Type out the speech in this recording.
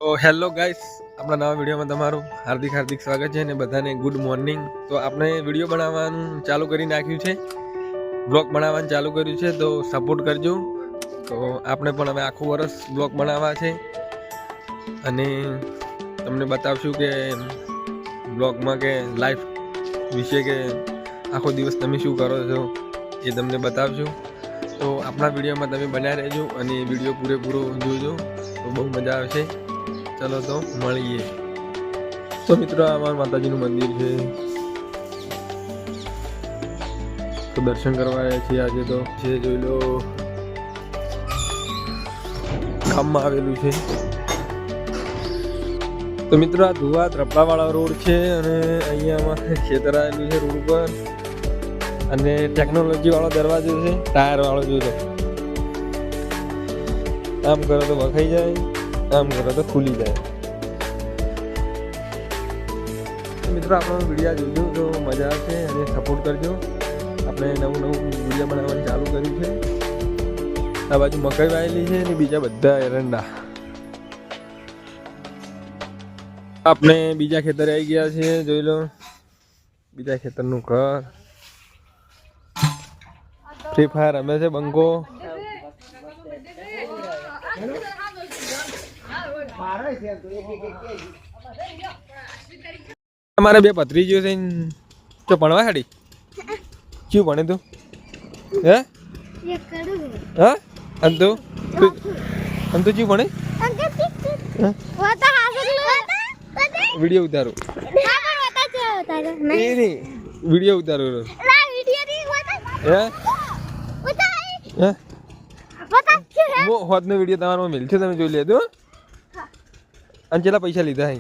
તો hello guys, આપણા નવા વિડીયોમાં તમારું હાર્દિક સ્વાગત છે અને બધાને ગુડ મોર્નિંગ। તો આપણે વિડીયો બનાવવાનું ચાલુ કરી નાખ્યું છે, બ્લોગ બનાવવાનું ચાલુ કર્યું છે, તો સપોર્ટ કરજો। તો આપણે પણ હવે આખું વર્ષ બ્લોગ બનાવવા છે અને તમને બતાવશું કે બ્લોગમાં કે લાઈફ વિશે કે આખો દિવસ તમે શું કરો છો એ તમને બતાવશું। તો આપણા વિડીયોમાં તમે બન્યા રહેજો અને વિડીયો પૂરેપૂરો જોજો, તો બહુ મજા આવશે। चलो तो મળીએ। तो મિત્રો અમારા માતાજીનું મંદિર છે, તો દર્શન કરવા આવ્યા છીએ આજે। તો છે જોઈ લો, ગામમાં આવેલું છે। તો મિત્રો આ ધુવા ત્રપડાવાળા રોડ છે અને અહીંયામાં ખેતર આવેલું છે રોડ ઉપર, અને ટેકનોલોજી વાળો દરવાજો છે, ટાયર વાળો જોઈ લો। આમ કરો તો વખાઈ જાય, આમ કરો તો ખુલી જાય। મિત્રો આપણો વિડીયો જોજો તો મજા આવશે અને સપોર્ટ કરજો। આપણે નવું વિડીયો બનાવવાનું ચાલુ કર્યું છે। આ બાજુ મકાઈ વાયેલી છે અને બીજા બધા એરંડા। આપણે બીજા ખેતરે આવી ગયા છે, જોઈ લો, બીજા ખેતરનું ઘર। ફ્રી ફાયર રમે છે બંકો। અમારે બે ભત્રીજો છે, તો ભણવા હાડી શું ભણે તું? હે હા અંતુ અંતુ શું ભણે? વિડીયો ઉતારો, વિડીયો ઉતારો હોત નો વિડીયો તમારો મિલશે, તમે જોઈ લેજો। અને કેટલા પૈસા લીધા?